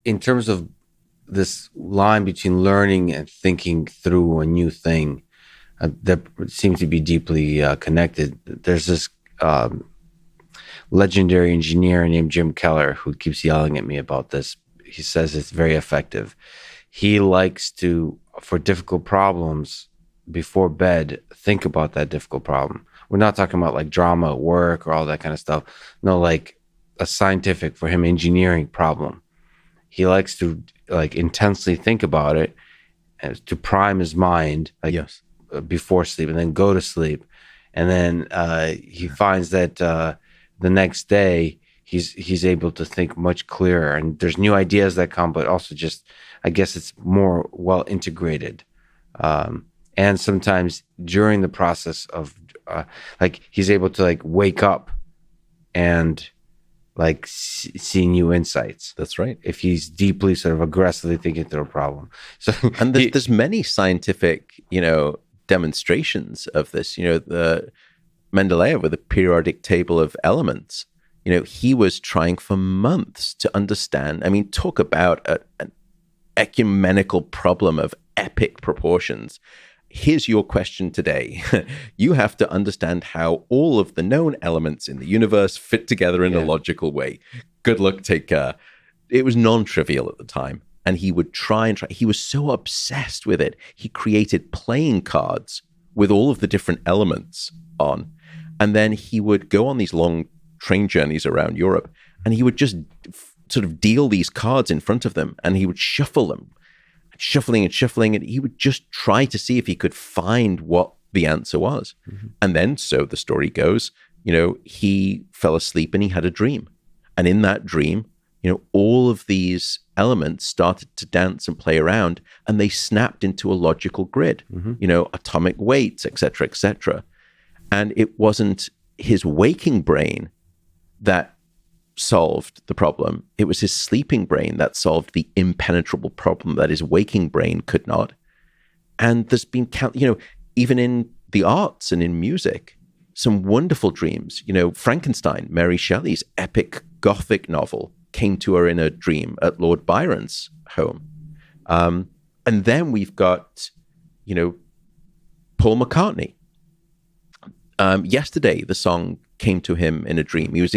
in terms of this line between learning and thinking through a new thing, that seems to be deeply connected. There's this legendary engineer named Jim Keller who keeps yelling at me about this. He says it's very effective. He likes to, for difficult problems, before bed, think about that difficult problem. We're not talking about like drama at work or all that kind of stuff. No, like a scientific, for him, engineering problem. He likes to like intensely think about it and to prime his mind, like Yes. Before sleep, and then go to sleep. And then he finds that the next day he's able to think much clearer, and there's new ideas that come, but also just, I guess it's more well integrated. And sometimes during the process of like he's able to like wake up and like see new insights. That's right. If he's deeply sort of aggressively thinking through a problem. So And there's many scientific, demonstrations of this. The Mendeleev with the periodic table of elements, he was trying for months to understand. I mean, talk about an ecumenical problem of epic proportions. Here's your question today. You have to understand how all of the known elements in the universe fit together in a logical way. Good luck, take care. It was non-trivial at the time. And he would try. He was so obsessed with it. He created playing cards with all of the different elements on. And then he would go on these long train journeys around Europe, and he would just sort of deal these cards in front of them, and he would shuffle them. Shuffling, and he would just try to see if he could find what the answer was. Mm-hmm. And then, so the story goes, he fell asleep and he had a dream. And in that dream, all of these elements started to dance and play around, and they snapped into a logical grid, atomic weights, et cetera, and it wasn't his waking brain that solved the problem. It was his sleeping brain that solved the impenetrable problem that his waking brain could not. And there's been, even in the arts and in music, some wonderful dreams. Frankenstein, Mary Shelley's epic Gothic novel, came to her in a dream at Lord Byron's home. And then we've got, Paul McCartney. Yesterday, the song came to him in a dream. He was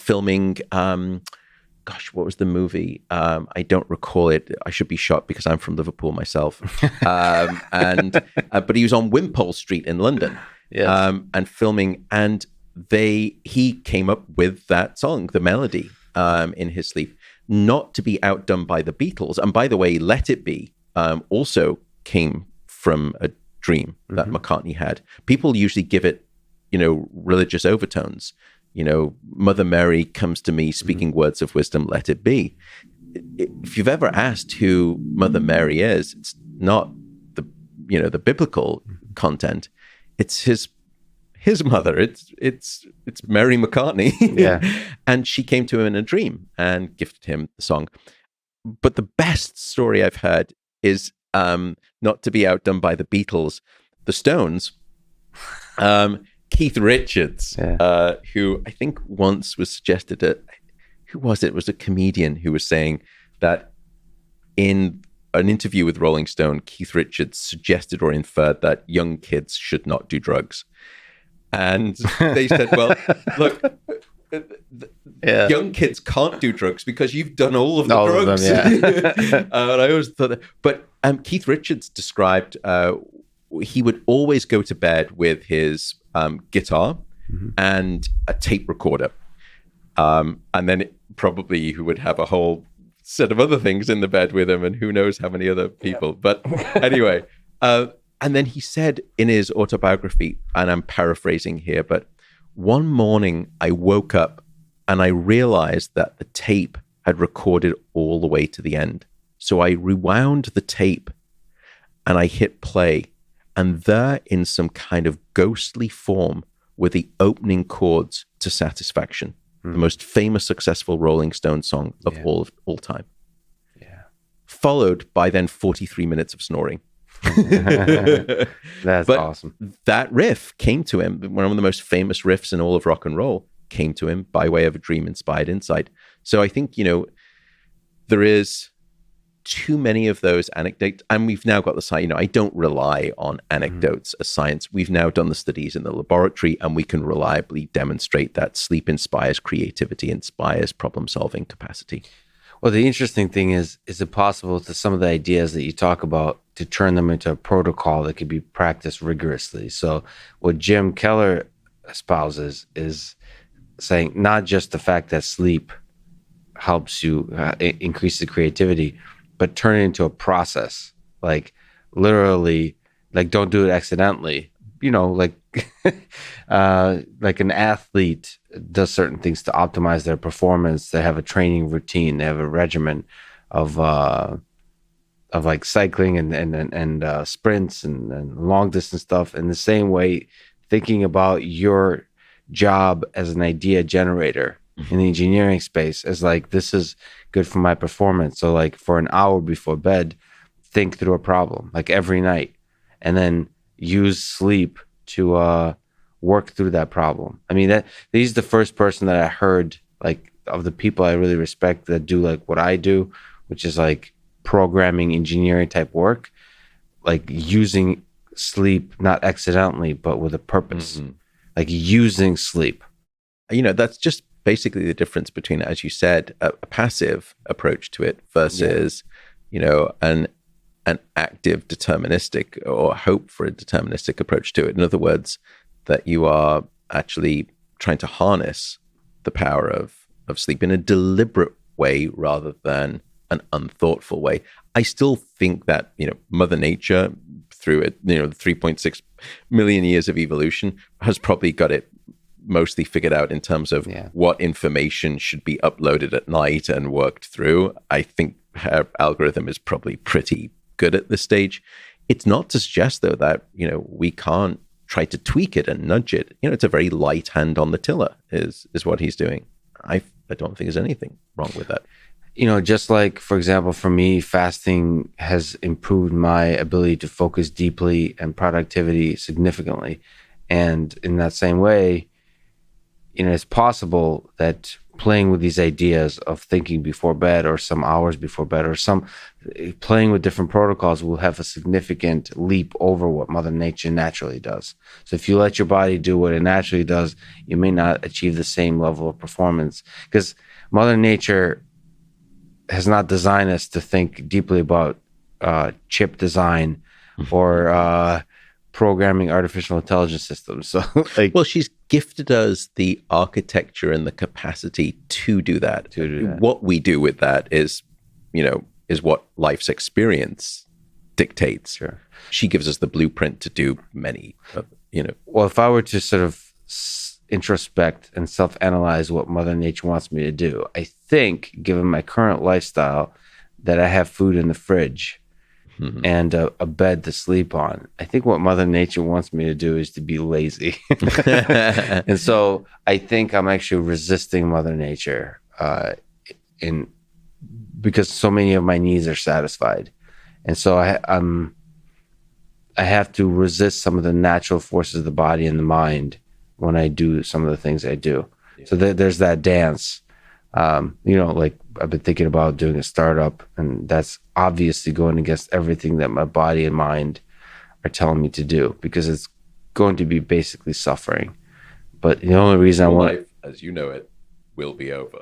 filming, what was the movie? I don't recall it. I should be shot because I'm from Liverpool myself. But he was on Wimpole Street in London, and filming, and he came up with that song, the melody, in his sleep, not to be outdone by the Beatles. And by the way, Let It Be also came from a dream that McCartney had. People usually give it religious overtones. Mother Mary comes to me speaking words of wisdom, let it be. If you've ever asked who Mother Mary is, it's not the biblical content. It's his mother. It's Mary McCartney. Yeah. And she came to him in a dream and gifted him the song. But the best story I've heard is not to be outdone by the Beatles, the Stones. Keith Richards, who I think once was suggested who was it? It was a comedian who was saying that in an interview with Rolling Stone, Keith Richards suggested or inferred that young kids should not do drugs. And they said, well, look, young kids can't do drugs because you've done all of the drugs. And I always thought that. But Keith Richards described he would always go to bed with his guitar and a tape recorder. And then probably he would have a whole set of other things in the bed with him, and who knows how many other people. But anyway, and then he said in his autobiography, and I'm paraphrasing here, but one morning I woke up and I realized that the tape had recorded all the way to the end. So I rewound the tape and I hit play. And there, in some kind of ghostly form, were the opening chords to Satisfaction, the most famous, successful Rolling Stone song of all time. Yeah. Followed by then 43 minutes of snoring. That's awesome. That riff came to him, one of the most famous riffs in all of rock and roll, came to him by way of a dream-inspired insight. So I think, there is too many of those anecdotes, and we've now got the science. I don't rely on anecdotes as science. We've now done the studies in the laboratory, and we can reliably demonstrate that sleep inspires creativity, inspires problem-solving capacity. Well, the interesting thing is it possible to some of the ideas that you talk about to turn them into a protocol that could be practiced rigorously? So what Jim Keller espouses is saying not just the fact that sleep helps you increase the creativity, but turn it into a process. Like literally, like don't do it accidentally. Like like an athlete does certain things to optimize their performance. They have a training routine. They have a regimen of like cycling and sprints and long distance stuff. In the same way, thinking about your job as an idea generator in the engineering space as like, this is good for my performance. So like for an hour before bed, think through a problem like every night, and then use sleep to work through that problem. I mean, he's the first person that I heard, like, of the people I really respect that do like what I do, which is like programming, engineering type work, like using sleep, not accidentally, but with a purpose, like using sleep. That's just basically the difference between, as you said, a passive approach to it versus, an active deterministic or hope for a deterministic approach to it. In other words, that you are actually trying to harness the power of sleep in a deliberate way rather than an unthoughtful way. I still think that, Mother Nature, through it, the 3.6 million years of evolution, has probably got it mostly figured out in terms of what information should be uploaded at night and worked through. I think her algorithm is probably pretty good at this stage. It's not to suggest, though, that, we can't try to tweak it and nudge it. It's a very light hand on the tiller is what he's doing. I don't think there's anything wrong with that. Just like, for example, for me, fasting has improved my ability to focus deeply and productivity significantly. And in that same way, it's possible that playing with these ideas of thinking before bed or some hours before bed or playing with different protocols will have a significant leap over what Mother Nature naturally does. So if you let your body do what it naturally does, you may not achieve the same level of performance, because Mother Nature has not designed us to think deeply about chip design or programming artificial intelligence systems. So well, she's gifted us the architecture and the capacity to do that. What we do with that is what life's experience dictates. Sure. She gives us the blueprint to do many, Well, if I were to sort of introspect and self-analyze what Mother Nature wants me to do, I think, given my current lifestyle, that I have food in the fridge and a bed to sleep on. I think what Mother Nature wants me to do is to be lazy. And so I think I'm actually resisting Mother Nature because so many of my needs are satisfied. And so I have to resist some of the natural forces of the body and the mind when I do some of the things I do. Yeah. So there's that dance. Like I've been thinking about doing a startup, and that's obviously going against everything that my body and mind are telling me to do, because it's going to be basically suffering. But the only reason I want, life, as you know it, will be over.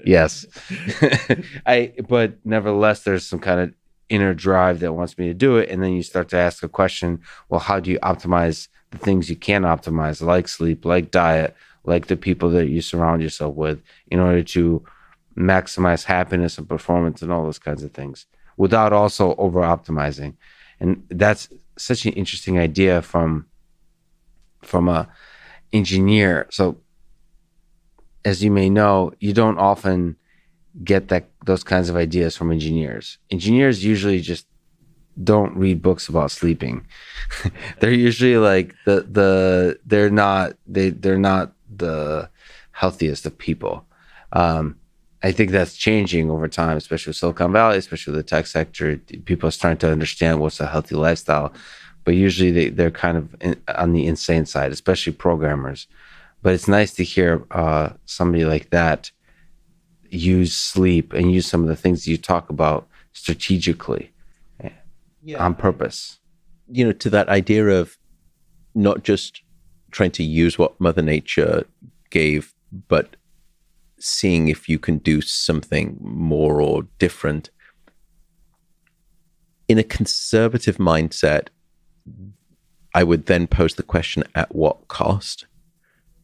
Yes. But nevertheless, there's some kind of inner drive that wants me to do it. And then you start to ask a question, well, how do you optimize the things you can optimize, like sleep, like diet, like the people that you surround yourself with, in order to maximize happiness and performance and all those kinds of things, without also over optimizing. And that's such an interesting idea from a engineer. So as you may know, you don't often get those kinds of ideas from engineers. Engineers usually just don't read books about sleeping. They're usually like they're not the healthiest of people. I think that's changing over time, especially with Silicon Valley, especially with the tech sector. People are starting to understand what's a healthy lifestyle, but usually they're kind of on the insane side, especially programmers. But it's nice to hear somebody like that use sleep and use some of the things you talk about strategically on purpose. To that idea of not just trying to use what Mother Nature gave, but seeing if you can do something more or different. In a conservative mindset, I would then pose the question, at what cost?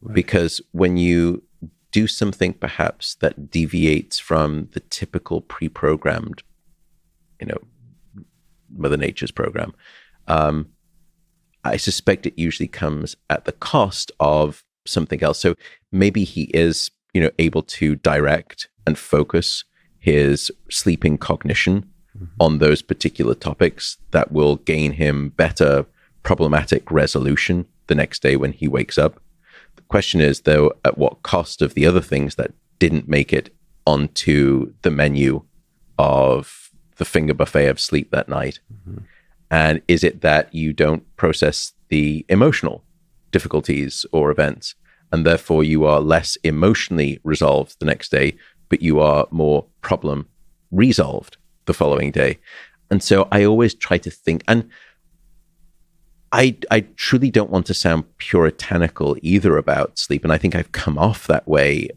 Right. Because when you do something perhaps that deviates from the typical pre-programmed, Mother Nature's program, I suspect it usually comes at the cost of something else. So maybe he is, able to direct and focus his sleeping cognition on those particular topics that will gain him better problematic resolution the next day when he wakes up. The question is, though, at what cost of the other things that didn't make it onto the menu of the finger buffet of sleep that night? And is it that you don't process the emotional difficulties or events, and therefore you are less emotionally resolved the next day, but you are more problem resolved the following day? And so I always try to think, and I truly don't want to sound puritanical either about sleep, and I think I've come off that way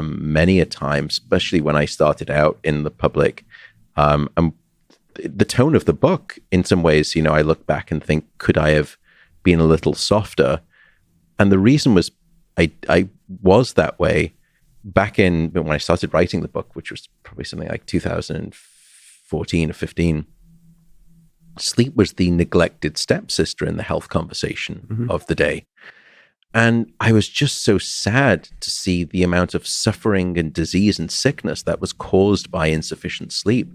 many a time, especially when I started out in the public. And the tone of the book, in some ways, I look back and think, could I have been a little softer? And the reason was I was that way back in when I started writing the book, which was probably something like 2014 or 15. Sleep was the neglected stepsister in the health conversation of the day. And I was just so sad to see the amount of suffering and disease and sickness that was caused by insufficient sleep.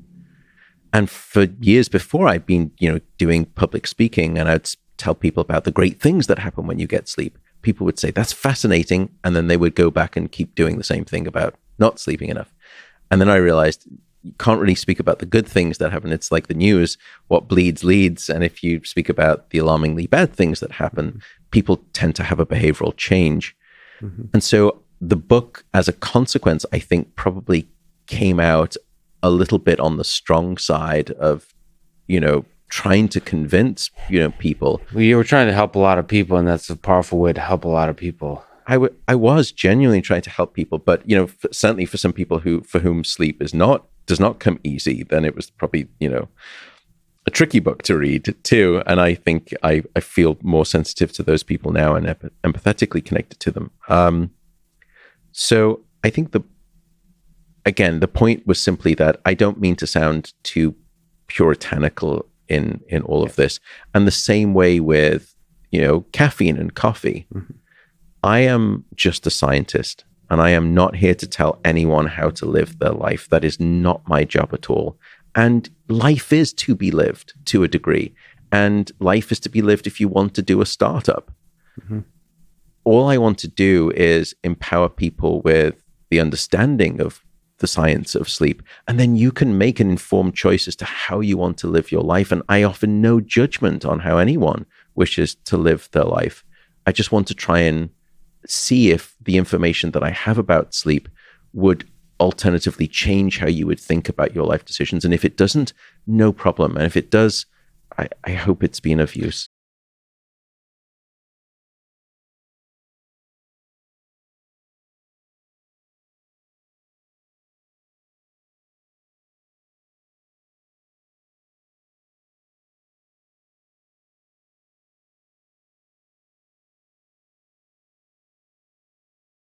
And for years before, I'd been, doing public speaking, and I'd tell people about the great things that happen when you get sleep. People would say, that's fascinating. And then they would go back and keep doing the same thing about not sleeping enough. And then I realized you can't really speak about the good things that happen. It's like the news, what bleeds leads. And if you speak about the alarmingly bad things that happen, people tend to have a behavioral change. And so the book, as a consequence, I think probably came out a little bit on the strong side of, trying to convince, people. Well, you were trying to help a lot of people, and that's a powerful way to help a lot of people. I was genuinely trying to help people, but, certainly for some people for whom sleep does not come easy, then it was probably, a tricky book to read too. And I think I feel more sensitive to those people now and empathetically connected to them. So I think the point was simply that I don't mean to sound too puritanical in all of this. And the same way with, caffeine and coffee. I am just a scientist, and I am not here to tell anyone how to live their life. That is not my job at all. And life is to be lived to a degree. And life is to be lived if you want to do a startup. All I want to do is empower people with the understanding of the science of sleep. And then you can make an informed choice as to how you want to live your life. And I offer no judgment on how anyone wishes to live their life. I just want to try and see if the information that I have about sleep would alternatively change how you would think about your life decisions. And if it doesn't, no problem. And if it does, I hope it's been of use.